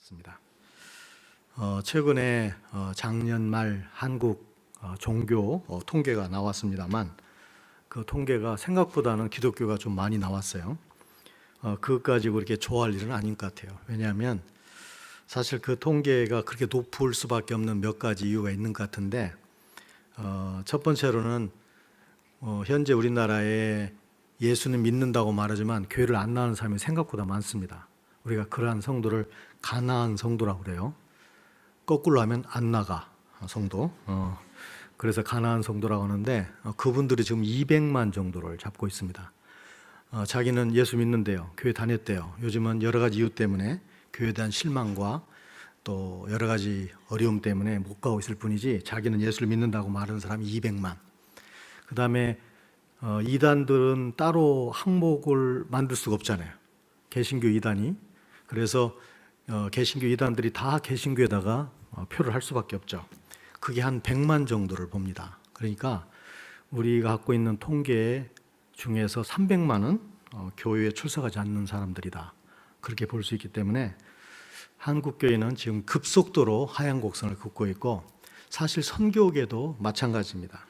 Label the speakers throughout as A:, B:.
A: 있습니다. 최근에 작년 말 한국 종교 통계가 나왔습니다만 그 통계가 생각보다는 기독교가 좀 많이 나왔어요. 그것 가지고 그렇게 좋아할 일은 아닌 것 같아요. 왜냐하면 사실 그 통계가 그렇게 높을 수밖에 없는 몇 가지 이유가 있는 것 같은데, 첫 번째로는 현재 우리나라에 예수는 믿는다고 말하지만 교회를 안 나가는 사람이 생각보다 많습니다. 우리가 그러한 성도를 가나안 성도라고 그래요. 거꾸로 하면 안 나가 성도. 그래서 가나안 성도라고 하는데 그분들이 지금 200만 정도를 잡고 있습니다. 자기는 예수 믿는데요, 교회 다녔대요. 요즘은 여러 가지 이유 때문에 교회에 대한 실망과 또 여러 가지 어려움 때문에 못 가고 있을 뿐이지 자기는 예수를 믿는다고 말하는 사람이 200만. 그 다음에 이단들은 따로 항목을 만들 수가 없잖아요. 개신교 이단이. 그래서 개신교 이단들이 다 개신교에다가 표를 할 수밖에 없죠. 그게 한 100만 정도를 봅니다. 그러니까 우리가 갖고 있는 통계 중에서 300만은 교회에 출석하지 않는 사람들이다. 그렇게 볼 수 있기 때문에 한국교회는 지금 급속도로 하향 곡선을 긋고 있고, 사실 선교계도 마찬가지입니다.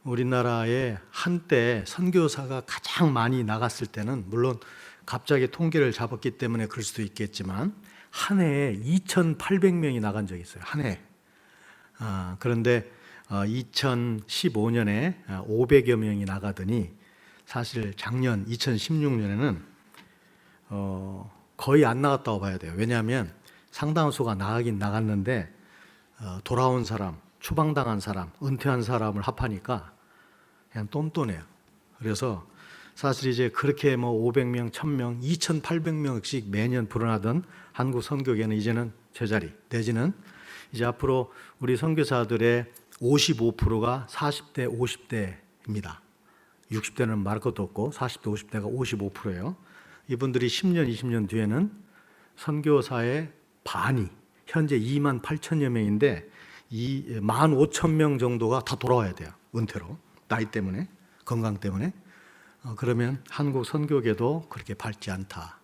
A: 우리나라에 한때 선교사가 가장 많이 나갔을 때는, 물론 갑자기 통계를 잡았기 때문에 그럴 수도 있겠지만, 한 해에 2,800명이 나간 적이 있어요. 한 해. 그런데 2015년에 500여 명이 나가더니 사실 작년 2016년에는 거의 안 나갔다고 봐야 돼요. 왜냐하면 상당한 수가 나가긴 나갔는데 돌아온 사람, 추방당한 사람, 은퇴한 사람을 합하니까 그냥 똔똔해요. 그래서 사실 이제 그렇게 500명, 1000명, 2800명씩 매년 불어나던 한국 선교계는 이제는 제자리 내지는 이제 앞으로 우리 선교사들의 55%가 40대, 50대입니다. 60대는 말할 것도 없고 40대, 50대가 55%예요. 이분들이 10년, 20년 뒤에는 선교사의 반이 현재 2만 8천여 명인데 15,000명 정도가 다 돌아와야 돼요. 은퇴로. 나이 때문에, 건강 때문에. 그러면 한국 선교계도 그렇게 밝지 않다.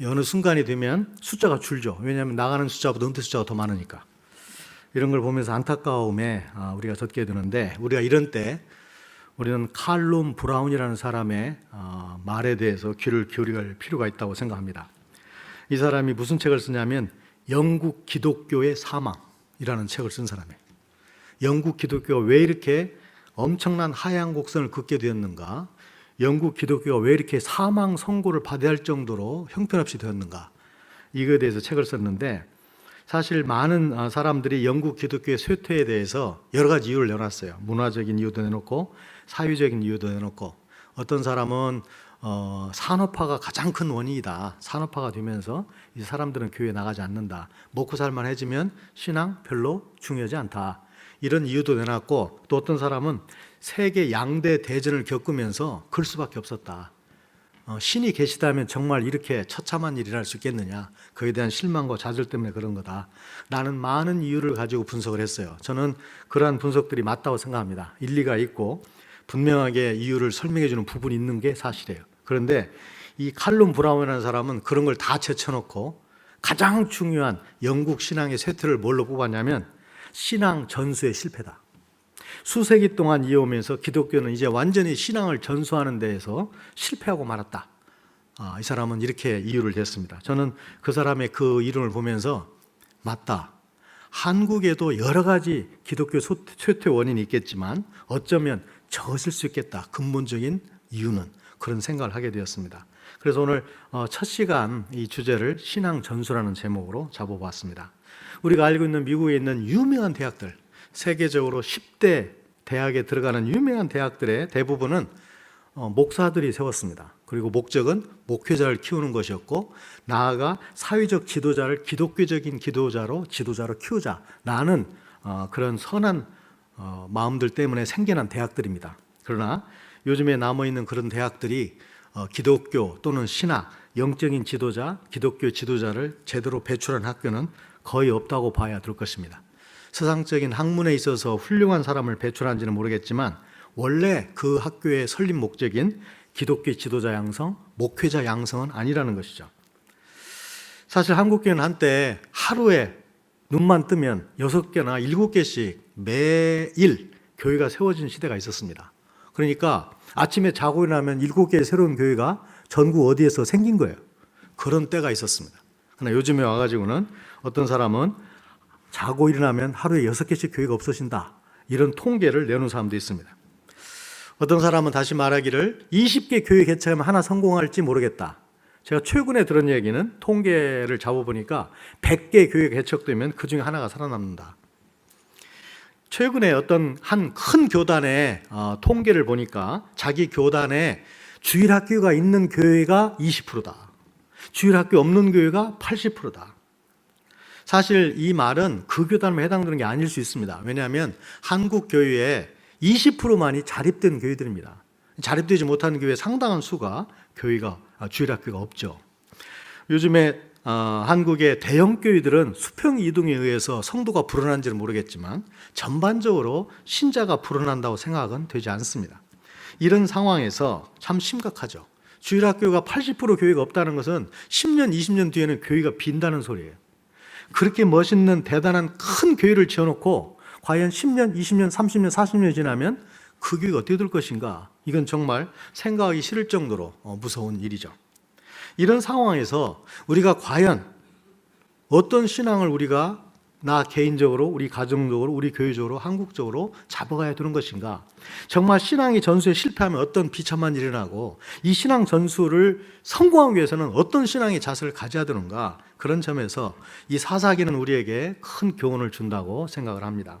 A: 어느 순간이 되면 숫자가 줄죠. 왜냐하면 나가는 숫자보다 은퇴 숫자가 더 많으니까. 이런 걸 보면서 안타까움에 우리가 젖게 되는데, 우리가 이런 때 우리는 칼룸 브라운이라는 사람의 말에 대해서 귀를 기울일 필요가 있다고 생각합니다. 이 사람이 무슨 책을 쓰냐면 영국 기독교의 사망이라는 책을 쓴 사람이에요. 영국 기독교가 왜 이렇게 엄청난 하향 곡선을 긋게 되었는가, 영국 기독교가 왜 이렇게 사망 선고를 받아야 할 정도로 형편없이 되었는가, 이거에 대해서 책을 썼는데, 사실 많은 사람들이 영국 기독교의 쇠퇴에 대해서 여러 가지 이유를 내놨어요. 문화적인 이유도 내놓고 사회적인 이유도 내놓고, 어떤 사람은 산업화가 가장 큰 원인이다. 산업화가 되면서 이 사람들은 교회에 나가지 않는다. 먹고 살만해지면 신앙 별로 중요하지 않다. 이런 이유도 내놨고, 또 어떤 사람은 세계 양대 대전을 겪으면서 그럴 수밖에 없었다. 신이 계시다면 정말 이렇게 처참한 일을 할 수 있겠느냐, 그에 대한 실망과 좌절 때문에 그런 거다. 라는 많은 이유를 가지고 분석을 했어요. 저는 그러한 분석들이 맞다고 생각합니다. 일리가 있고 분명하게 이유를 설명해 주는 부분이 있는 게 사실이에요. 그런데 이 칼룸 브라운이라는 사람은 그런 걸 다 제쳐놓고 가장 중요한 영국 신앙의 쇠퇴를 뭘로 뽑았냐면 신앙 전수의 실패다. 수세기 동안 이어오면서 기독교는 이제 완전히 신앙을 전수하는 데에서 실패하고 말았다. 이 사람은 이렇게 이유를 댔습니다. 저는 그 사람의 그 이론을 보면서 맞다. 한국에도 여러 가지 기독교 쇠퇴 원인이 있겠지만 어쩌면 저것일 수 있겠다. 근본적인 이유는, 그런 생각을 하게 되었습니다. 그래서 오늘 첫 시간 이 주제를 신앙 전수라는 제목으로 잡아봤습니다. 우리가 알고 있는 미국에 있는 유명한 대학들, 세계적으로 10대 대학에 들어가는 유명한 대학들의 대부분은 목사들이 세웠습니다. 그리고 목적은 목회자를 키우는 것이었고, 나아가 사회적 지도자를 기독교적인 지도자로 키우자라는 그런 선한 마음들 때문에 생겨난 대학들입니다. 그러나 요즘에 남아있는 그런 대학들이 기독교 또는 신학, 영적인 지도자, 기독교 지도자를 제대로 배출한 학교는 거의 없다고 봐야 될 것입니다. 세상적인 학문에 있어서 훌륭한 사람을 배출한지는 모르겠지만 원래 그 학교의 설립 목적인 기독교 지도자 양성, 목회자 양성은 아니라는 것이죠. 사실 한국교회는 한때 하루에 눈만 뜨면 6개나 7개씩 매일 교회가 세워진 시대가 있었습니다. 그러니까 아침에 자고 일어나면 7개의 새로운 교회가 전국 어디에서 생긴 거예요. 그런 때가 있었습니다. 그러나 요즘에 와가지고는 어떤 사람은 자고 일어나면 하루에 6개씩 교회가 없어진다, 이런 통계를 내놓은 사람도 있습니다. 어떤 사람은 다시 말하기를 20개 교회 개척하면 하나 성공할지 모르겠다. 제가 최근에 들은 얘기는 통계를 잡아보니까 100개 교회 개척되면 그 중에 하나가 살아남는다. 최근에 어떤 한 큰 교단의 통계를 보니까 자기 교단에 주일학교가 있는 교회가 20%다. 주일학교 없는 교회가 80%다. 사실 이 말은 그 교단에 해당되는 게 아닐 수 있습니다. 왜냐하면 한국 교회에 20%만이 자립된 교회들입니다. 자립되지 못하는 교회 상당한 수가 주일학교가 없죠. 요즘에 한국의 대형 교회들은 수평 이동에 의해서 성도가 불어난지는 모르겠지만 전반적으로 신자가 불어난다고 생각은 되지 않습니다. 이런 상황에서 참 심각하죠. 주일학교가 80% 교회가 없다는 것은 10년, 20년 뒤에는 교회가 빈다는 소리예요. 그렇게 멋있는 대단한 큰 교회를 지어놓고 과연 10년, 20년, 30년, 40년이 지나면 그 교회가 어떻게 될 것인가? 이건 정말 생각하기 싫을 정도로 무서운 일이죠. 이런 상황에서 우리가 과연 어떤 신앙을 우리가 나 개인적으로, 우리 가정적으로, 우리 교회적으로, 한국적으로 잡아가야 되는 것인가? 정말 신앙이 전수에 실패하면 어떤 비참한 일이 일어나고 이 신앙 전수를 성공하기 위해서는 어떤 신앙의 자세를 가져야 되는가? 그런 점에서 이 사사기는 우리에게 큰 교훈을 준다고 생각을 합니다.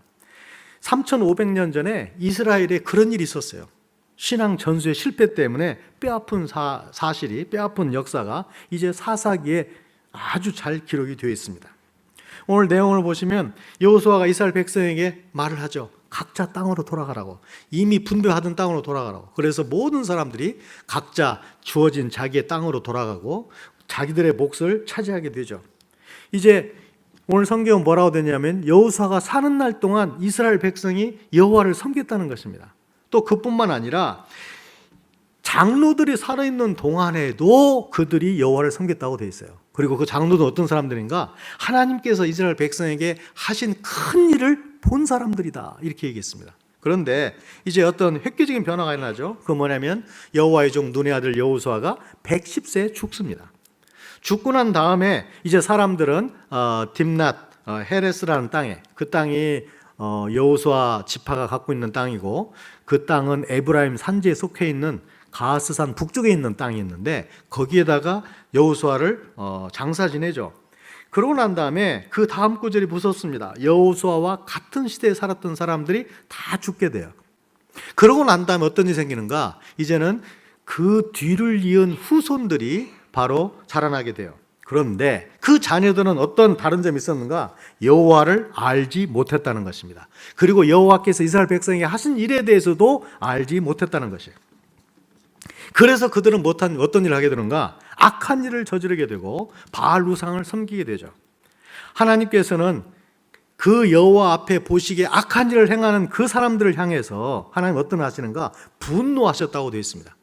A: 3,500년 전에 이스라엘에 그런 일이 있었어요. 신앙 전수의 실패 때문에 뼈아픈 사실이, 뼈아픈 역사가 이제 사사기에 아주 잘 기록이 되어 있습니다. 오늘 내용을 보시면 여호수아가 이스라엘 백성에게 말을 하죠. 각자 땅으로 돌아가라고. 이미 분배하던 땅으로 돌아가라고. 그래서 모든 사람들이 각자 주어진 자기의 땅으로 돌아가고 자기들의 몫을 차지하게 되죠. 이제 오늘 성경은 뭐라고 되냐면 여호수아가 사는 날 동안 이스라엘 백성이 여호와를 섬겼다는 것입니다. 또 그뿐만 아니라 장로들이 살아있는 동안에도 그들이 여호와를 섬겼다고 되어 있어요. 그리고 그 장로들은 어떤 사람들인가? 하나님께서 이스라엘 백성에게 하신 큰 일을 본 사람들이다, 이렇게 얘기했습니다. 그런데 이제 어떤 획기적인 변화가 일어나죠. 그 뭐냐면 여호와의 종 눈의 아들 여호수아가 110세에 죽습니다. 죽고 난 다음에 이제 사람들은 딥낫 헤레스라는 땅에, 그 땅이 여호수아 지파가 갖고 있는 땅이고 그 땅은 에브라임 산지에 속해 있는 가스산 북쪽에 있는 땅이 있는데 거기에다가 여호수아를 장사 지내죠. 그러고 난 다음에 그 다음 구절이 무섭습니다. 여호수아와 같은 시대에 살았던 사람들이 다 죽게 돼요. 그러고 난 다음에 어떤 일이 생기는가? 이제는 그 뒤를 이은 후손들이 바로 자라나게 돼요. 그런데 그 자녀들은 어떤 다른 점이 있었는가? 여호와를 알지 못했다는 것입니다. 그리고 여호와께서 이스라엘 백성에게 하신 일에 대해서도 알지 못했다는 것이에요. 그래서 그들은 어떤 일을 하게 되는가? 악한 일을 저지르게 되고 바알 우상을 섬기게 되죠. 하나님께서는 그 여호와 앞에 보시기에 악한 일을 행하는 그 사람들을 향해서 하나님 어떤 하시는가? 분노하셨다고 되어 있습니다.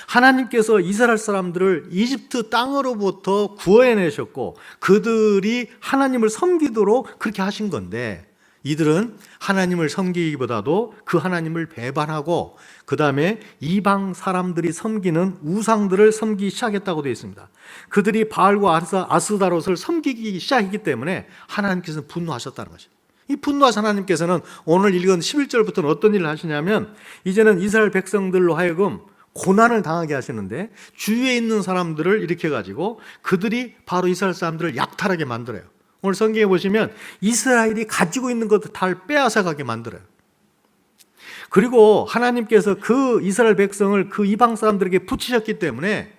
A: 하나님께서 이스라엘 사람들을 이집트 땅으로부터 구해내셨고 그들이 하나님을 섬기도록 그렇게 하신 건데 이들은 하나님을 섬기기보다도 그 하나님을 배반하고 그 다음에 이방 사람들이 섬기는 우상들을 섬기기 시작했다고 되어 있습니다. 그들이 바알과 아스다롯을 섬기기 시작했기 때문에 하나님께서는 분노하셨다는 것이죠. 이 분노하신 하나님께서는 오늘 읽은 11절부터는 어떤 일을 하시냐면 이제는 이스라엘 백성들로 하여금 고난을 당하게 하시는데 주위에 있는 사람들을 일으켜가지고 그들이 바로 이스라엘 사람들을 약탈하게 만들어요. 오늘 성경에 보시면 이스라엘이 가지고 있는 것을 다 빼앗아가게 만들어요. 그리고 하나님께서 그 이스라엘 백성을 그 이방 사람들에게 붙이셨기 때문에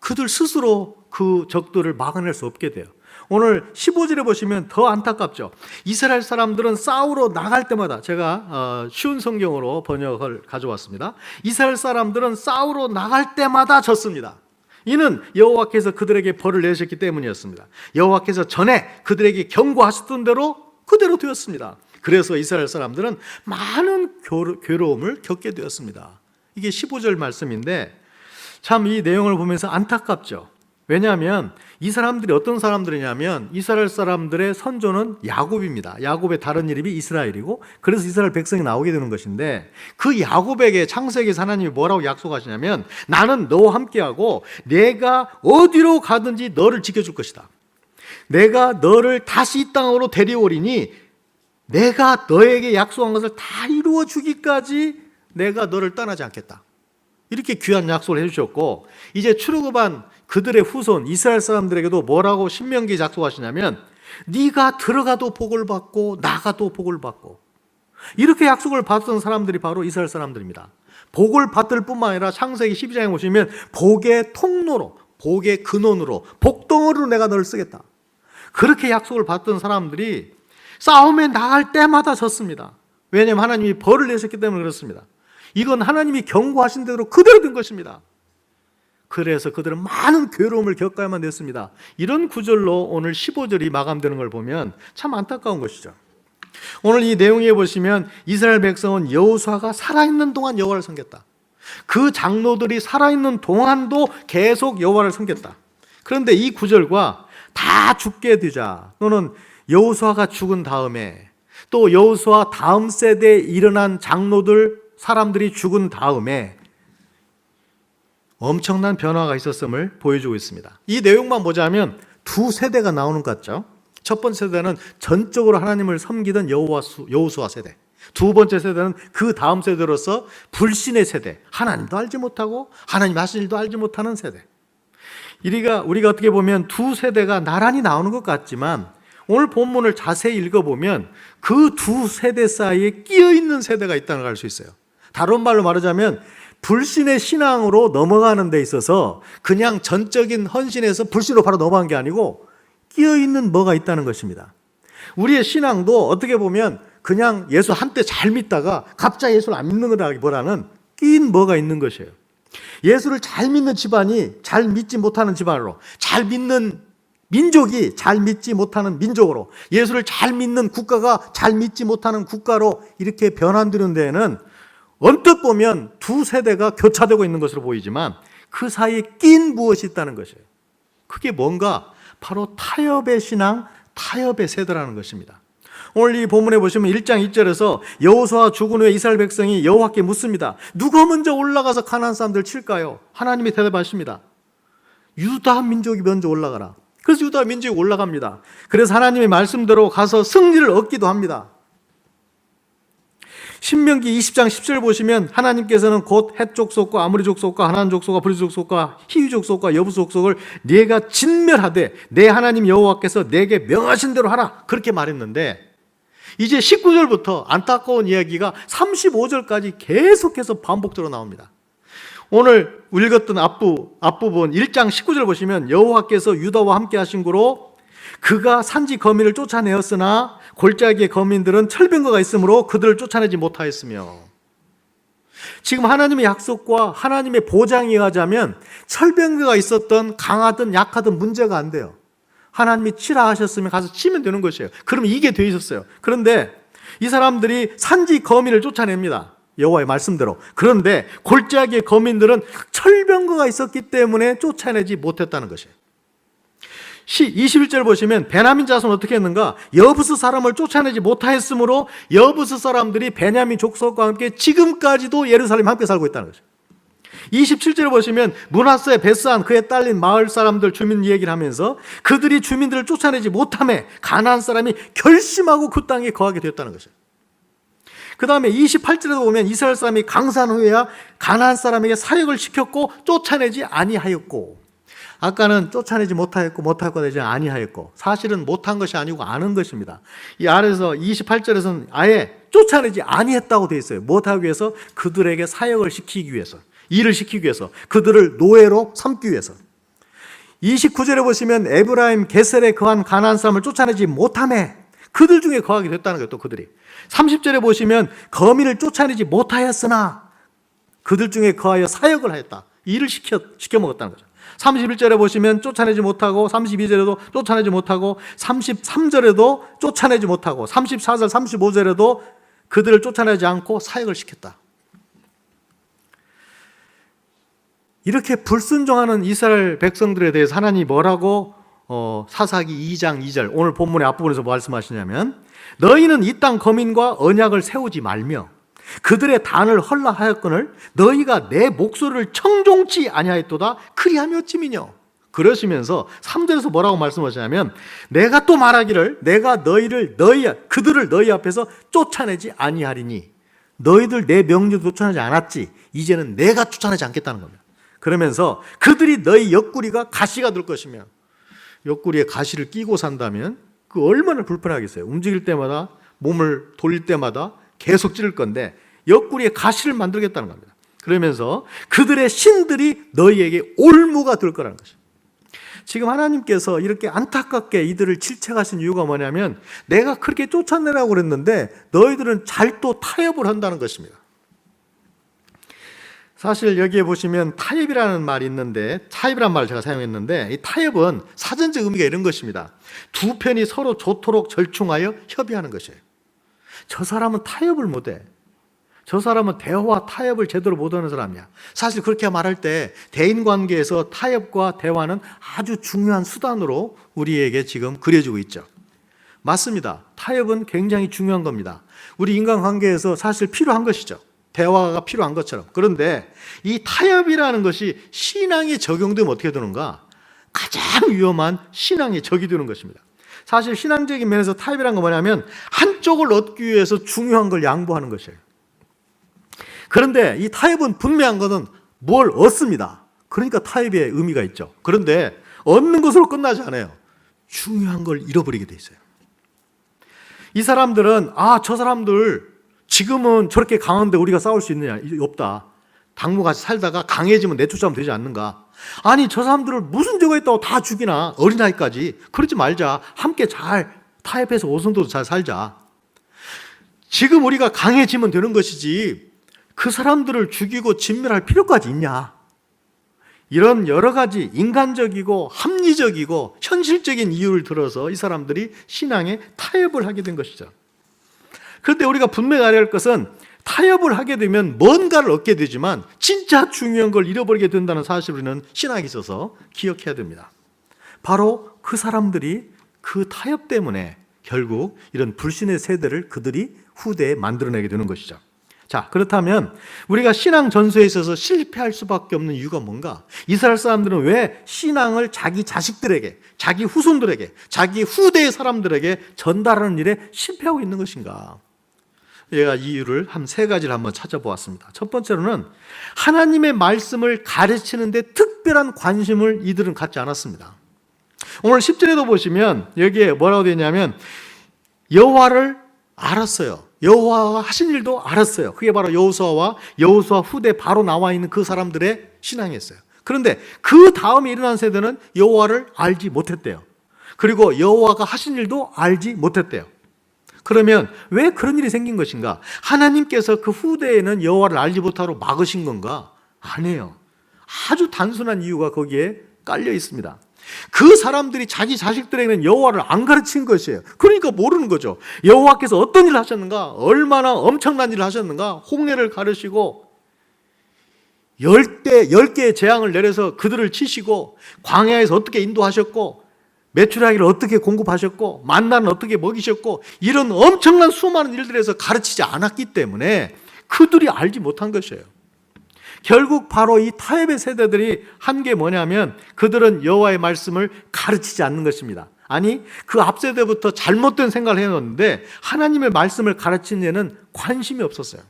A: 그들 스스로 그 적들을 막아낼 수 없게 돼요. 오늘 15절에 보시면 더 안타깝죠. 이스라엘 사람들은 싸우러 나갈 때마다, 제가 쉬운 성경으로 번역을 가져왔습니다. 이스라엘 사람들은 싸우러 나갈 때마다 졌습니다. 이는 여호와께서 그들에게 벌을 내셨기 때문이었습니다. 여호와께서 전에 그들에게 경고하셨던 대로 그대로 되었습니다. 그래서 이스라엘 사람들은 많은 괴로움을 겪게 되었습니다. 이게 15절 말씀인데 참 이 내용을 보면서 안타깝죠. 왜냐하면 이 사람들이 어떤 사람들이냐면 이스라엘 사람들의 선조는 야곱입니다. 야곱의 다른 이름이 이스라엘이고 그래서 이스라엘 백성이 나오게 되는 것인데 그 야곱에게 창세기에서 하나님이 뭐라고 약속하시냐면 나는 너와 함께하고 내가 어디로 가든지 너를 지켜줄 것이다. 내가 너를 다시 이 땅으로 데려오리니 내가 너에게 약속한 것을 다 이루어 주기까지 내가 너를 떠나지 않겠다. 이렇게 귀한 약속을 해주셨고 이제 출애굽한 그들의 후손 이스라엘 사람들에게도 뭐라고 신명기에 약속하시냐면 네가 들어가도 복을 받고 나가도 복을 받고 이렇게 약속을 받았던 사람들이 바로 이스라엘 사람들입니다. 복을 받을 뿐만 아니라 창세기 12장에 보시면 복의 통로로 복의 근원으로 복덩어리로 내가 너를 쓰겠다. 그렇게 약속을 받던 사람들이 싸움에 나갈 때마다 졌습니다. 왜냐하면 하나님이 벌을 내셨기 때문에 그렇습니다. 이건 하나님이 경고하신 대로 그대로 된 것입니다. 그래서 그들은 많은 괴로움을 겪어야만 됐습니다. 이런 구절로 오늘 15절이 마감되는 걸 보면 참 안타까운 것이죠. 오늘 이 내용에 보시면 이스라엘 백성은 여호수아가 살아있는 동안 여호와를 섬겼다. 그 장로들이 살아있는 동안도 계속 여호와를 섬겼다. 그런데 이 구절과 다 죽게 되자 또는 여호수아가 죽은 다음에 또 여호수아 다음 세대에 일어난 장로들 사람들이 죽은 다음에 엄청난 변화가 있었음을 보여주고 있습니다. 이 내용만 보자면 두 세대가 나오는 것 같죠. 첫 번째 세대는 전적으로 하나님을 섬기던 여호수아 세대, 두 번째 세대는 그 다음 세대로서 불신의 세대, 하나님도 알지 못하고 하나님 하신 일도 알지 못하는 세대. 우리가 어떻게 보면 두 세대가 나란히 나오는 것 같지만 오늘 본문을 자세히 읽어보면 그 두 세대 사이에 끼어있는 세대가 있다는 걸 알 수 있어요. 다른 말로 말하자면 불신의 신앙으로 넘어가는 데 있어서 그냥 전적인 헌신에서 불신으로 바로 넘어간 게 아니고 끼어있는 뭐가 있다는 것입니다. 우리의 신앙도 어떻게 보면 그냥 예수 한때 잘 믿다가 갑자기 예수를 안 믿는 거라기보다는 끼인 뭐가 있는 것이에요. 예수를 잘 믿는 집안이 잘 믿지 못하는 집안으로, 잘 믿는 민족이 잘 믿지 못하는 민족으로, 예수를 잘 믿는 국가가 잘 믿지 못하는 국가로 이렇게 변환되는 데에는 언뜻 보면 두 세대가 교차되고 있는 것으로 보이지만 그 사이에 낀 무엇이 있다는 것이에요. 그게 뭔가 바로 타협의 신앙, 타협의 세대라는 것입니다. 오늘 이 본문에 보시면 1장 2절에서 여호수아 죽은 후에 이스라엘 백성이 여호와께 묻습니다. 누가 먼저 올라가서 가나안 사람들을 칠까요? 하나님이 대답하십니다. 유다 민족이 먼저 올라가라. 그래서 유다 민족이 올라갑니다. 그래서 하나님의 말씀대로 가서 승리를 얻기도 합니다. 신명기 20장 10절 보시면 하나님께서는 곧 헷 족속과 아모리 족속과 하나안 족속과 브리스 족속과 히위 족속과 여부스 족속을 네가 진멸하되 내 하나님 여호와께서 내게 명하신 대로 하라 그렇게 말했는데 이제 19절부터 안타까운 이야기가 35절까지 계속해서 반복적으로 나옵니다. 오늘 읽었던 앞부분 1장 19절 보시면 여호와께서 유다와 함께 하신 고로 그가 산지 거민을 쫓아내었으나 골짜기의 거민들은 철병거가 있으므로 그들을 쫓아내지 못하였으며, 지금 하나님의 약속과 하나님의 보장에 의하자면 철병거가 있었던 강하든 약하든 문제가 안 돼요. 하나님이 치라 하셨으면 가서 치면 되는 것이에요. 그러면 이게 돼 있었어요. 그런데 이 사람들이 산지 거민을 쫓아냅니다. 여호와의 말씀대로. 그런데 골짜기의 거민들은 철병거가 있었기 때문에 쫓아내지 못했다는 것이에요. 21절 보시면 베냐민 자손은 어떻게 했는가? 여부스 사람을 쫓아내지 못하였으므로 여부스 사람들이 베냐민 족속과 함께 지금까지도 예루살렘에 함께 살고 있다는 거죠. 27절 보시면 므낫세, 베스안, 그에 딸린 마을 사람들 주민 얘기를 하면서 그들이 주민들을 쫓아내지 못하며 가나안 사람이 결심하고 그 땅에 거하게 되었다는 것이죠. 그 다음에 28절에도 보면 이스라엘 사람이 강산 후에야 가나안 사람에게 사역을 시켰고 쫓아내지 아니하였고, 아까는 쫓아내지 못하였고 되지 아니하였고, 사실은 못한 것이 아니고 아는 것입니다. 이 아래서 28절에서는 아예 쫓아내지 아니했다고 되어 있어요. 못하기 위해서, 그들에게 사역을 시키기 위해서, 일을 시키기 위해서, 그들을 노예로 삼기 위해서. 29절에 보시면 에브라임 게셀에 거한 가나안 사람을 쫓아내지 못하며 그들 중에 거하게 됐다는 거예요. 또 그들이 30절에 보시면 거민을 쫓아내지 못하였으나 그들 중에 거하여 사역을 하였다. 일을 시켜 먹었다는 거죠. 31절에 보시면 쫓아내지 못하고, 32절에도 쫓아내지 못하고, 33절에도 쫓아내지 못하고, 34절, 35절에도 그들을 쫓아내지 않고 사역을 시켰다. 이렇게 불순종하는 이스라엘 백성들에 대해서 하나님이 뭐라고 사사기 2장 2절 오늘 본문의 앞부분에서 말씀하시냐면 너희는 이 땅 거민과 언약을 세우지 말며 그들의 단을 헐라하였거늘 너희가 내 목소리를 청종치 아니하였도다 그리하며 찜이뇨. 그러시면서 3절에서 뭐라고 말씀하시냐면 내가 또 말하기를 내가 그들을 너희 앞에서 쫓아내지 아니하리니 너희들 내 명령도 쫓아내지 않았지 이제는 내가 쫓아내지 않겠다는 겁니다. 그러면서 그들이 너희 옆구리가 가시가 될 것이며 옆구리에 가시를 끼고 산다면 그 얼마나 불편하겠어요. 움직일 때마다 몸을 돌릴 때마다 계속 찌를 건데 옆구리에 가시를 만들겠다는 겁니다. 그러면서 그들의 신들이 너희에게 올무가 될 거라는 것이죠. 지금 하나님께서 이렇게 안타깝게 이들을 질책하신 이유가 뭐냐면 내가 그렇게 쫓아내라고 그랬는데 너희들은 잘 또 타협을 한다는 것입니다. 사실 여기에 보시면 타협이라는 말이 있는데 타협이라는 말을 제가 사용했는데 이 타협은 사전적 의미가 이런 것입니다. 두 편이 서로 좋도록 절충하여 협의하는 것이에요. 저 사람은 타협을 못해. 저 사람은 대화와 타협을 제대로 못하는 사람이야. 사실 그렇게 말할 때 대인관계에서 타협과 대화는 아주 중요한 수단으로 우리에게 지금 그려지고 있죠. 맞습니다. 타협은 굉장히 중요한 겁니다. 우리 인간관계에서 사실 필요한 것이죠. 대화가 필요한 것처럼. 그런데 이 타협이라는 것이 신앙에 적용되면 어떻게 되는가? 가장 위험한 신앙에 적이 되는 것입니다. 사실 신앙적인 면에서 타협이라는 건 뭐냐면 한쪽을 얻기 위해서 중요한 걸 양보하는 것이에요. 그런데 이 타협은 분명한 것은 뭘 얻습니다. 그러니까 타협의 의미가 있죠. 그런데 얻는 것으로 끝나지 않아요. 중요한 걸 잃어버리게 돼 있어요. 이 사람들은 저 사람들 지금은 저렇게 강한데 우리가 싸울 수 있느냐? 없다. 당무같이 살다가 강해지면 내쫓아오면 되지 않는가? 아니 저 사람들을 무슨 죄가 있다고 다 죽이나? 어린아이까지. 그러지 말자. 함께 잘 타협해서 오순도도 잘 살자. 지금 우리가 강해지면 되는 것이지 그 사람들을 죽이고 진멸할 필요까지 있냐? 이런 여러 가지 인간적이고 합리적이고 현실적인 이유를 들어서 이 사람들이 신앙에 타협을 하게 된 것이죠. 그런데 우리가 분명히 알아야 할 것은 타협을 하게 되면 뭔가를 얻게 되지만 진짜 중요한 걸 잃어버리게 된다는 사실을 우리는 신학에 있어서 기억해야 됩니다. 바로 그 사람들이 그 타협 때문에 결국 이런 불신의 세대를 그들이 후대에 만들어내게 되는 것이죠. 자, 그렇다면 우리가 신앙 전수에 있어서 실패할 수밖에 없는 이유가 뭔가? 이스라엘 사람들은 왜 신앙을 자기 자식들에게, 자기 후손들에게, 자기 후대의 사람들에게 전달하는 일에 실패하고 있는 것인가? 제가 이유를 한 세 가지를 한번 찾아보았습니다. 첫 번째로는 하나님의 말씀을 가르치는 데 특별한 관심을 이들은 갖지 않았습니다. 오늘 10절에도 보시면 여기에 뭐라고 되어 있냐면 여호와를 알았어요. 여호와가 하신 일도 알았어요. 그게 바로 여호수아와 여호수아 후대 바로 나와 있는 그 사람들의 신앙이었어요. 그런데 그 다음에 일어난 세대는 여호와를 알지 못했대요. 그리고 여호와가 하신 일도 알지 못했대요. 그러면 왜 그런 일이 생긴 것인가? 하나님께서 그 후대에는 여호와를 알지 못하도록 막으신 건가? 아니에요. 아주 단순한 이유가 거기에 깔려 있습니다. 그 사람들이 자기 자식들에게는 여호와를 안 가르친 것이에요. 그러니까 모르는 거죠. 여호와께서 어떤 일을 하셨는가? 얼마나 엄청난 일을 하셨는가? 홍해를 가르시고 10개의 재앙을 내려서 그들을 치시고 광야에서 어떻게 인도하셨고 메추라기를 어떻게 공급하셨고 만나는 어떻게 먹이셨고 이런 엄청난 수많은 일들에서 가르치지 않았기 때문에 그들이 알지 못한 것이에요. 결국 바로 이 타협의 세대들이 한 게 뭐냐면 그들은 여호와의 말씀을 가르치지 않는 것입니다. 아니 그 앞세대부터 잘못된 생각을 해놓는데 하나님의 말씀을 가르치는 데는 관심이 없었어요.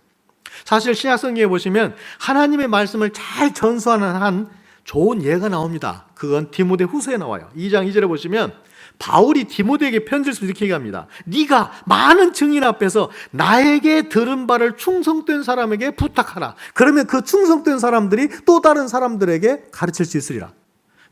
A: 사실 신약성경에 보시면 하나님의 말씀을 잘 전수하는 한 좋은 예가 나옵니다. 그건 디모데 후서에 나와요. 2장 2절에 보시면 바울이 디모데에게 편지를 쓰면서 이렇게 얘기합니다. 네가 많은 증인 앞에서 나에게 들은 바를 충성된 사람에게 부탁하라. 그러면 그 충성된 사람들이 또 다른 사람들에게 가르칠 수 있으리라.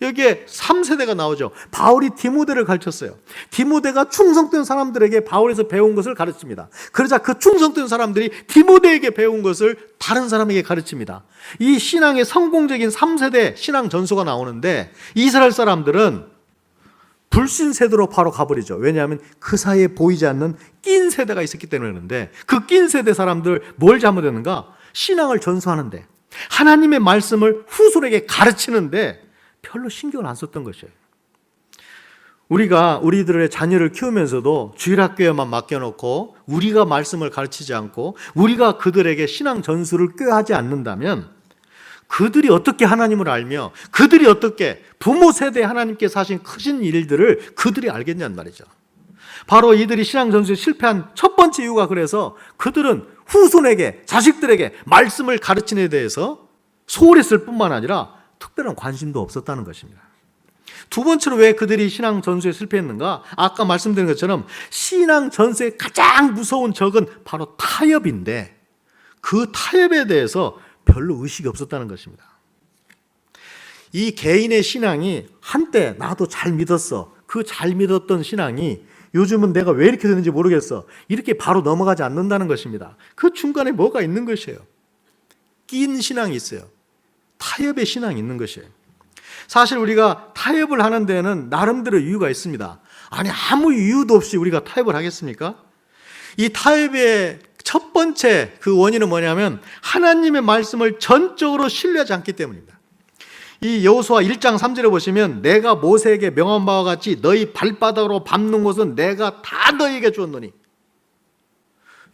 A: 여기에 3세대가 나오죠. 바울이 디모데를 가르쳤어요. 디모데가 충성된 사람들에게 바울에서 배운 것을 가르칩니다. 그러자 그 충성된 사람들이 디모데에게 배운 것을 다른 사람에게 가르칩니다. 이 신앙의 성공적인 3세대 신앙 전수가 나오는데 이스라엘 사람들은 불신 세대로 바로 가버리죠. 왜냐하면 그 사이에 보이지 않는 낀 세대가 있었기 때문에 그런데 그 낀 세대 사람들 뭘 잘못했는가? 신앙을 전수하는데 하나님의 말씀을 후손에게 가르치는데 별로 신경을 안 썼던 것이에요. 우리가 우리들의 자녀를 키우면서도 주일학교에만 맡겨놓고 우리가 말씀을 가르치지 않고 우리가 그들에게 신앙 전수를 꾀하지 않는다면 그들이 어떻게 하나님을 알며 그들이 어떻게 부모 세대에 하나님께서 하신 크신 일들을 그들이 알겠냐는 말이죠. 바로 이들이 신앙 전수에 실패한 첫 번째 이유가 그래서 그들은 후손에게 자식들에게 말씀을 가르치는 데 대해서 소홀히 했을 뿐만 아니라 특별한 관심도 없었다는 것입니다. 두 번째로 왜 그들이 신앙 전수에 실패했는가? 아까 말씀드린 것처럼 신앙 전수의 가장 무서운 적은 바로 타협인데 그 타협에 대해서 별로 의식이 없었다는 것입니다. 이 개인의 신앙이 한때 나도 잘 믿었어. 그 잘 믿었던 신앙이 요즘은 내가 왜 이렇게 되는지 모르겠어. 이렇게 바로 넘어가지 않는다는 것입니다. 그 중간에 뭐가 있는 것이에요. 낀 신앙이 있어요. 타협의 신앙이 있는 것이에요. 사실 우리가 타협을 하는 데는 나름대로 이유가 있습니다. 아니 아무 이유도 없이 우리가 타협을 하겠습니까? 이 타협의 첫 번째 그 원인은 뭐냐면 하나님의 말씀을 전적으로 신뢰하지 않기 때문입니다. 이 여호수아 1장 3절에 보시면 내가 모세에게 명한 바와 같이 너희 발바닥으로 밟는 곳은 내가 다 너희에게 주었노니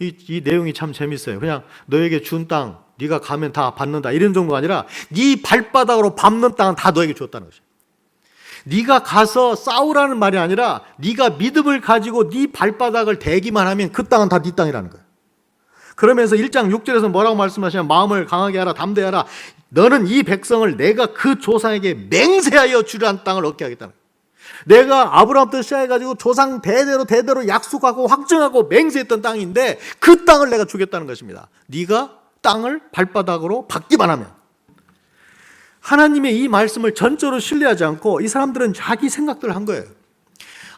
A: 이 내용이 참 재밌어요. 그냥 너에게 준 땅 네가 가면 다 받는다 이런 정도가 아니라 네 발바닥으로 밟는 땅은 다 너에게 줬다는 것이에요. 네가 가서 싸우라는 말이 아니라 네가 믿음을 가지고 네 발바닥을 대기만 하면 그 땅은 다 네 땅이라는 거예요. 그러면서 1장 6절에서 뭐라고 말씀하시냐면 마음을 강하게 하라 담대하라 너는 이 백성을 내가 그 조상에게 맹세하여 주려는 땅을 얻게 하겠다는 거예요. 내가 아브라함부터 시작해가지고 조상 대대로 약속하고 확증하고 맹세했던 땅인데 그 땅을 내가 주겠다는 것입니다. 네가 땅을 발바닥으로 밟기만 하면. 하나님의 이 말씀을 전적으로 신뢰하지 않고 이 사람들은 자기 생각들을 한 거예요.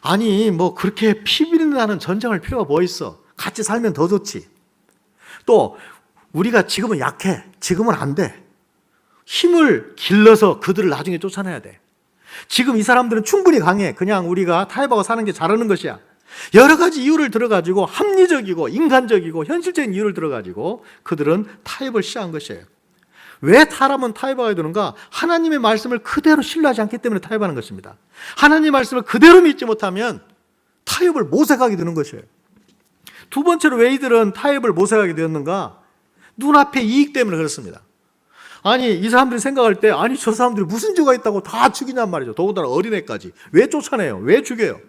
A: 아니 뭐 그렇게 피비린내나는 전쟁할 필요가 뭐 있어. 같이 살면 더 좋지. 또 우리가 지금은 약해. 지금은 안 돼. 힘을 길러서 그들을 나중에 쫓아내야 돼. 지금 이 사람들은 충분히 강해. 그냥 우리가 타협하고 사는 게 잘하는 것이야. 여러 가지 이유를 들어가지고 합리적이고 인간적이고 현실적인 이유를 들어가지고 그들은 타협을 시작한 것이에요. 왜 사람은 타협하게 되는가? 하나님의 말씀을 그대로 신뢰하지 않기 때문에 타협하는 것입니다. 하나님의 말씀을 그대로 믿지 못하면 타협을 모색하게 되는 것이에요. 두 번째로 왜 이들은 타협을 모색하게 되었는가? 눈앞의 이익 때문에 그렇습니다. 아니 이 사람들이 생각할 때 아니 저 사람들이 무슨 죄가 있다고 다 죽이냔 말이죠. 더군다나 어린애까지. 왜 쫓아내요? 왜 죽여요?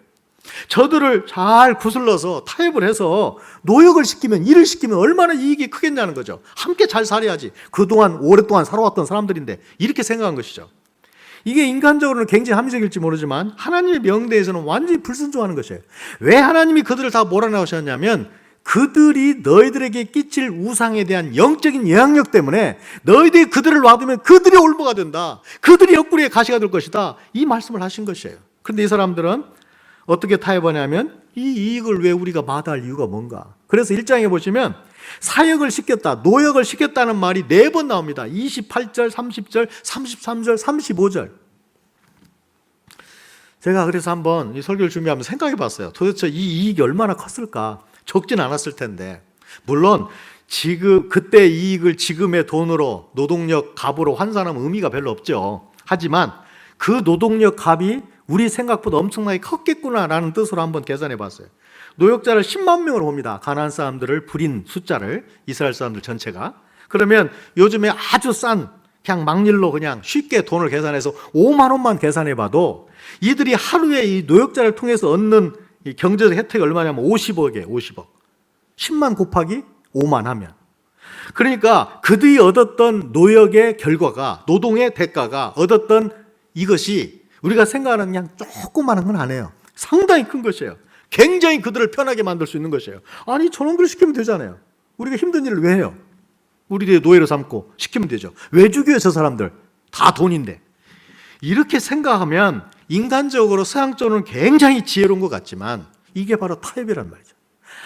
A: 저들을 잘 구슬러서 타협을 해서 노역을 시키면 일을 시키면 얼마나 이익이 크겠냐는 거죠. 함께 잘 살아야지. 그동안 오랫동안 살아왔던 사람들인데 이렇게 생각한 것이죠. 이게 인간적으로는 굉장히 합리적일지 모르지만 하나님의 명대에서는 완전히 불순종하는 것이에요. 왜 하나님이 그들을 다 몰아넣으셨냐면 그들이 너희들에게 끼칠 우상에 대한 영적인 영향력 때문에 너희들이 그들을 놔두면 그들이 올무가 된다. 그들이 옆구리에 가시가 될 것이다. 이 말씀을 하신 것이에요. 그런데 이 사람들은 어떻게 타협하냐면 이 이익을 왜 우리가 마다할 이유가 뭔가. 그래서 1장에 보시면 사역을 시켰다, 노역을 시켰다는 말이 4번 나옵니다. 28절, 30절, 33절, 35절. 제가 그래서 한번 이 설교를 준비하면서 생각해 봤어요. 도대체 이 이익이 얼마나 컸을까? 적진 않았을 텐데. 물론 지금 그때 이익을 지금의 돈으로 노동력 값으로 환산하면 의미가 별로 없죠. 하지만 그 노동력 값이 우리 생각보다 엄청나게 컸겠구나라는 뜻으로 한번 계산해 봤어요. 노역자를 10만 명으로 봅니다. 가나안 사람들을 부린 숫자를 이스라엘 사람들 전체가. 그러면 요즘에 아주 싼 그냥 막일로 그냥 쉽게 돈을 계산해서 5만 원만 계산해 봐도 이들이 하루에 이 노역자를 통해서 얻는 이 경제적 혜택이 얼마냐면 50억이에요. 50억. 10만 곱하기 5만 하면. 그러니까 그들이 얻었던 노역의 결과가, 노동의 대가가 얻었던 이것이 우리가 생각하는 그냥 조그마한 건 아니에요. 상당히 큰 것이에요. 굉장히 그들을 편하게 만들 수 있는 것이에요. 아니 저놈들 시키면 되잖아요. 우리가 힘든 일을 왜 해요? 우리들의 노예로 삼고 시키면 되죠. 왜 죽여요 저 사람들? 다 돈인데. 이렇게 생각하면 인간적으로 서양적으로는 굉장히 지혜로운 것 같지만 이게 바로 타협이란 말이죠.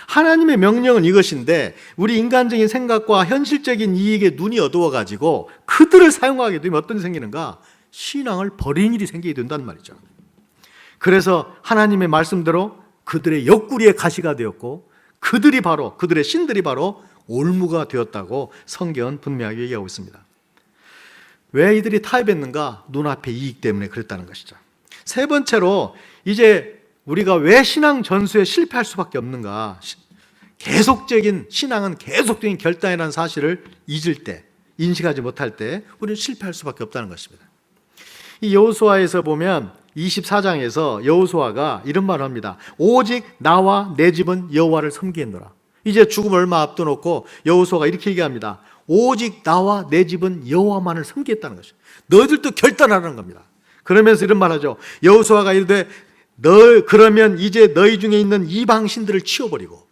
A: 하나님의 명령은 이것인데 우리 인간적인 생각과 현실적인 이익에 눈이 어두워가지고 그들을 사용하게 되면 어떤 일이 생기는가? 신앙을 버리는 일이 생기게 된단 말이죠. 그래서 하나님의 말씀대로 그들의 옆구리에 가시가 되었고 그들의 신들이 바로 올무가 되었다고 성경은 분명하게 얘기하고 있습니다. 왜 이들이 타협했는가? 눈앞의 이익 때문에 그랬다는 것이죠. 세 번째로, 이제 우리가 왜 신앙 전수에 실패할 수밖에 없는가? 계속적인 신앙은 계속적인 결단이라는 사실을 잊을 때, 인식하지 못할 때 우리는 실패할 수밖에 없다는 것입니다. 이 여호수아에서 보면 24장에서 여호수아가 이런 말을 합니다. 오직 나와 내 집은 여호와를 섬기노라. 이제 죽음 얼마 앞둬놓고 여호수아가 이렇게 얘기합니다. 오직 나와 내 집은 여호와만을 섬기겠다는 것이죠. 너희들도 결단하라는 겁니다. 그러면서 이런 말하죠. 여호수아가 이르되 그러면 이제 너희 중에 있는 이방 신들을 치워버리고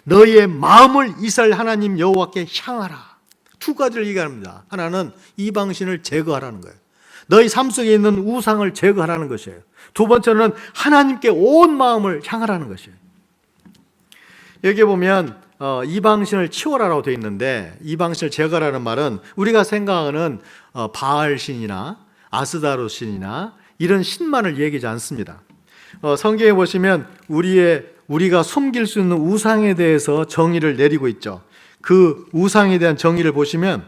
A: 너희의 마음을 이스라엘 하나님 여호와께 향하라. 두 가지를 얘기합니다. 하나는 이방 신을 제거하라는 거예요. 너희 삶 속에 있는 우상을 제거하라는 것이에요. 두 번째는 하나님께 온 마음을 향하라는 것이에요. 여기 보면 이방신을 치워라라고 되어 있는데, 이방신을 제거하라는 말은 우리가 생각하는 바알신이나 아스다롯신이나 이런 신만을 얘기하지 않습니다. 성경에 보시면 우리가 숨길 수 있는 우상에 대해서 정의를 내리고 있죠. 그 우상에 대한 정의를 보시면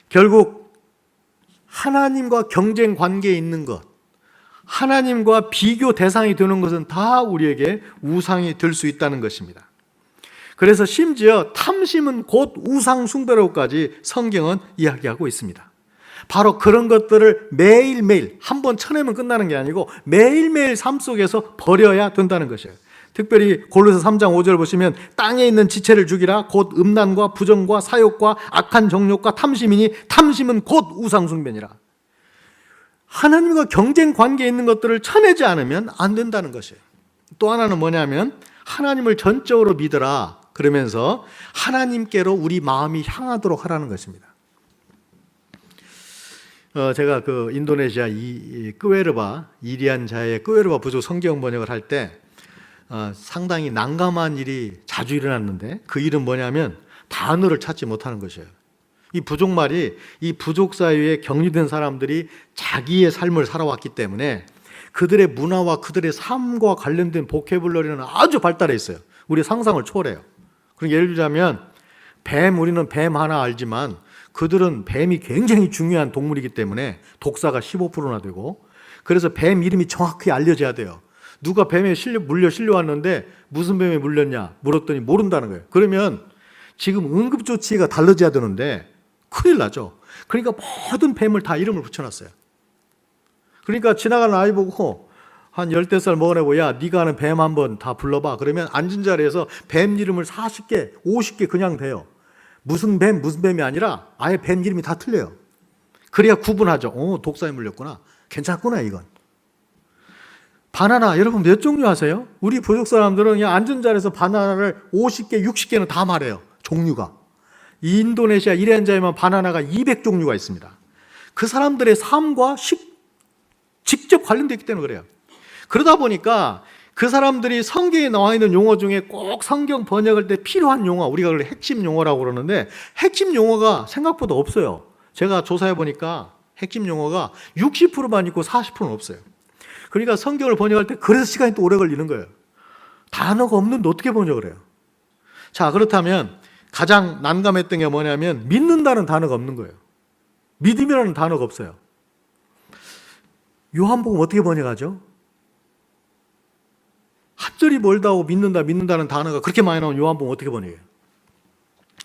A: 결국 하나님과 경쟁 관계에 있는 것, 하나님과 비교 대상이 되는 것은 다 우리에게 우상이 될 수 있다는 것입니다. 그래서 심지어 탐심은 곧 우상 숭배라고까지 성경은 이야기하고 있습니다. 바로 그런 것들을 매일매일 한 번 쳐내면 끝나는 게 아니고 매일매일 삶 속에서 버려야 된다는 것이에요. 특별히 골로새 3장 5절 보시면 땅에 있는 지체를 죽이라. 곧 음란과 부정과 사욕과 악한 정욕과 탐심이니 탐심은 곧 우상 숭배니라. 하나님과 경쟁 관계에 있는 것들을 쳐내지 않으면 안 된다는 것이에요. 또 하나는 뭐냐면 하나님을 전적으로 믿어라. 그러면서 하나님께로 우리 마음이 향하도록 하라는 것입니다. 제가 그 인도네시아 이 끄웨르바 이리안자의 끄웨르바 부족 성경 번역을 할 때 상당히 난감한 일이 자주 일어났는데, 그 일은 뭐냐면 단어를 찾지 못하는 것이에요. 이 부족말이 이 부족 사회에 격리된 사람들이 자기의 삶을 살아왔기 때문에 그들의 문화와 그들의 삶과 관련된 보캐블러리는 아주 발달해 있어요. 우리 상상을 초월해요. 그러니까 예를 들자면 우리는 뱀 하나 알지만 그들은 뱀이 굉장히 중요한 동물이기 때문에 독사가 15%나 되고, 그래서 뱀 이름이 정확히 알려져야 돼요. 누가 뱀에 물려 실려왔는데 무슨 뱀에 물렸냐 물었더니 모른다는 거예요. 그러면 지금 응급조치가 달라져야 되는데 큰일 나죠. 그러니까 모든 뱀을 다 이름을 붙여놨어요. 그러니까 지나가는 아이 보고 한 10살 먹은 애 보고, 야 네가 아는 뱀 한번 다 불러봐. 그러면 앉은 자리에서 뱀 이름을 40개 50개 그냥 돼요. 무슨 뱀이 아니라 아예 뱀 이름이 다 틀려요. 그래야 구분하죠. 독사에 물렸구나. 괜찮구나 이건. 바나나 여러분 몇 종류 아세요? 우리 부족 사람들은 그냥 앉은 자리에서 바나나를 50개 60개는 다 말해요. 종류가. 인도네시아 이리안자에만 바나나가 200종류가 있습니다. 그 사람들의 삶과 직접 관련되어 있기 때문에 그래요. 그러다 보니까 그 사람들이 성경에 나와 있는 용어 중에 꼭 성경 번역할 때 필요한 용어, 우리가 그걸 핵심 용어라고 그러는데 핵심 용어가 생각보다 없어요. 제가 조사해 보니까 핵심 용어가 60%만 있고 40%는 없어요. 그러니까 성경을 번역할 때 그래서 시간이 또 오래 걸리는 거예요. 단어가 없는데 어떻게 번역을 해요? 자, 그렇다면 가장 난감했던 게 뭐냐면 믿는다는 단어가 없는 거예요. 믿음이라는 단어가 없어요. 요한복음 어떻게 번역하죠? 핫절이 멀다고 믿는다는 단어가 그렇게 많이 나온 요한복음 어떻게 번역해요?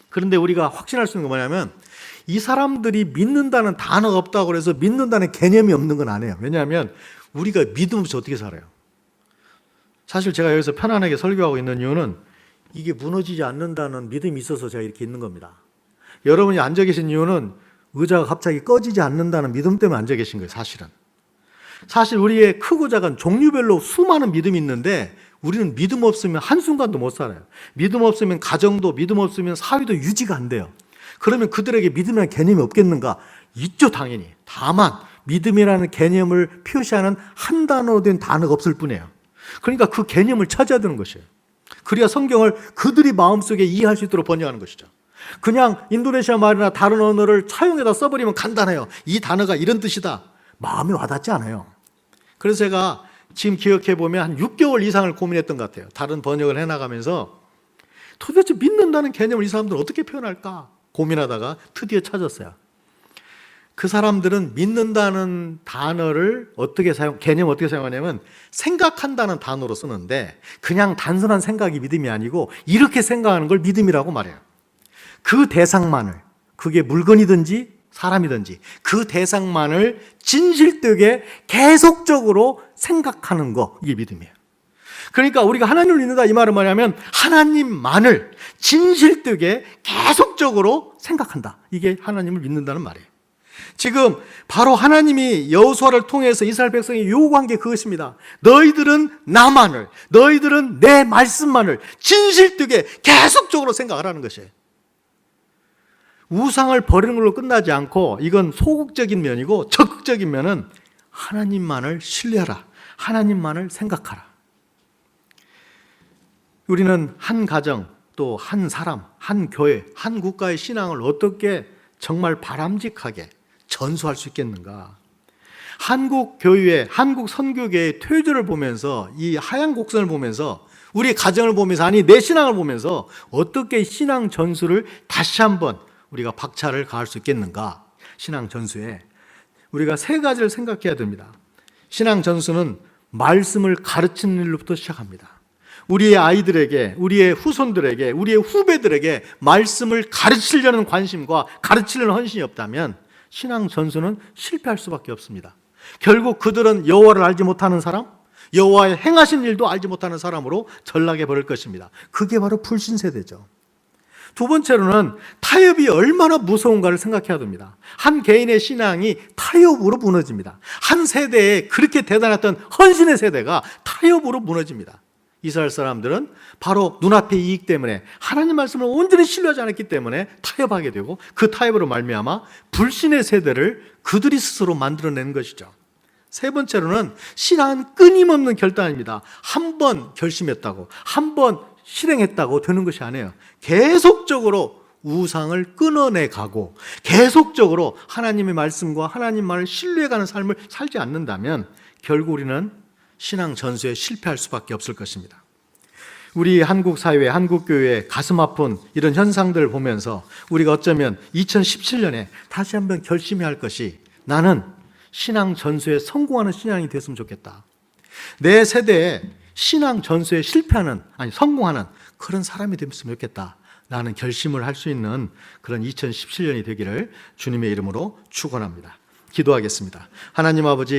A: 그런데 우리가 확신할 수 있는 게 뭐냐면 이 사람들이 믿는다는 단어가 없다고 해서 믿는다는 개념이 없는 건 아니에요. 왜냐하면 우리가 믿음 없이 어떻게 살아요? 사실 제가 여기서 편안하게 설교하고 있는 이유는 이게 무너지지 않는다는 믿음이 있어서 제가 이렇게 있는 겁니다. 여러분이 앉아 계신 이유는 의자가 갑자기 꺼지지 않는다는 믿음 때문에 앉아 계신 거예요. 사실 우리의 크고 작은 종류별로 수많은 믿음이 있는데 우리는 믿음 없으면 한순간도 못 살아요. 믿음 없으면 가정도, 믿음 없으면 사회도 유지가 안 돼요. 그러면 그들에게 믿음이라는 개념이 없겠는가? 있죠, 당연히. 다만 믿음이라는 개념을 표시하는 한 단어로 된 단어가 없을 뿐이에요. 그러니까 그 개념을 찾아야 되는 것이에요. 그래야 성경을 그들이 마음속에 이해할 수 있도록 번역하는 것이죠. 그냥 인도네시아 말이나 다른 언어를 차용해다 써버리면 간단해요. 이 단어가 이런 뜻이다. 마음에 와닿지 않아요. 그래서 제가 지금 기억해보면 한 6개월 이상을 고민했던 것 같아요. 다른 번역을 해나가면서 도대체 믿는다는 개념을 이 사람들은 어떻게 표현할까 고민하다가 드디어 찾았어요. 그 사람들은 믿는다는 단어를 개념 어떻게 사용하냐면 생각한다는 단어로 쓰는데 그냥 단순한 생각이 믿음이 아니고 이렇게 생각하는 걸 믿음이라고 말해요. 그 대상만을, 그게 물건이든지 사람이든지 그 대상만을 진실되게 계속적으로 생각하는 거, 이게 믿음이에요. 그러니까 우리가 하나님을 믿는다 이 말은 뭐냐면 하나님만을 진실되게 계속적으로 생각한다. 이게 하나님을 믿는다는 말이에요. 지금 바로 하나님이 여호수아를 통해서 이스라엘 백성이 요구한 게 그것입니다. 너희들은 나만을, 너희들은 내 말씀만을 진실되게 계속적으로 생각을 하는 것이에요. 우상을 버리는 걸로 끝나지 않고 이건 소극적인 면이고 적극적인 면은 하나님만을 신뢰하라. 하나님만을 생각하라. 우리는 한 가정, 또 한 사람, 한 교회, 한 국가의 신앙을 어떻게 정말 바람직하게 전수할 수 있겠는가? 한국 교회, 한국 선교계의 퇴조를 보면서 이 하얀 곡선을 보면서 우리 가정을 보면서 아니 내 신앙을 보면서 어떻게 신앙 전수를 다시 한번 우리가 박차를 가할 수 있겠는가? 신앙 전수에 우리가 세 가지를 생각해야 됩니다. 신앙 전수는 말씀을 가르치는 일로부터 시작합니다. 우리의 아이들에게, 우리의 후손들에게, 우리의 후배들에게 말씀을 가르치려는 관심과 가르치려는 헌신이 없다면 신앙 전수는 실패할 수밖에 없습니다. 결국 그들은 여호와를 알지 못하는 사람, 여호와의 행하신 일도 알지 못하는 사람으로 전락해 버릴 것입니다. 그게 바로 불신 세대죠. 두 번째로는 타협이 얼마나 무서운가를 생각해야 됩니다. 한 개인의 신앙이 타협으로 무너집니다. 한 세대에 그렇게 대단했던 헌신의 세대가 타협으로 무너집니다. 이스라엘 사람들은 바로 눈앞의 이익 때문에 하나님 말씀을 온전히 신뢰하지 않았기 때문에 타협하게 되고 그 타협으로 말미암아 불신의 세대를 그들이 스스로 만들어낸 것이죠. 세 번째로는 신앙은 끊임없는 결단입니다. 한 번 결심했다고, 한 번 실행했다고 되는 것이 아니에요. 계속적으로 우상을 끊어내 가고 계속적으로 하나님의 말씀과 하나님만을 신뢰해가는 삶을 살지 않는다면 결국 우리는 신앙 전수에 실패할 수밖에 없을 것입니다. 우리 한국 사회, 한국 교회의 가슴 아픈 이런 현상들을 보면서 우리가 어쩌면 2017년에 다시 한번 결심해야 할 것이 나는 신앙 전수에 성공하는 신앙이 됐으면 좋겠다. 내 세대에 신앙 전수에 성공하는 그런 사람이 됐으면 좋겠다. 라는 결심을 할 수 있는 그런 2017년이 되기를 주님의 이름으로 축원합니다. 기도하겠습니다. 하나님 아버지,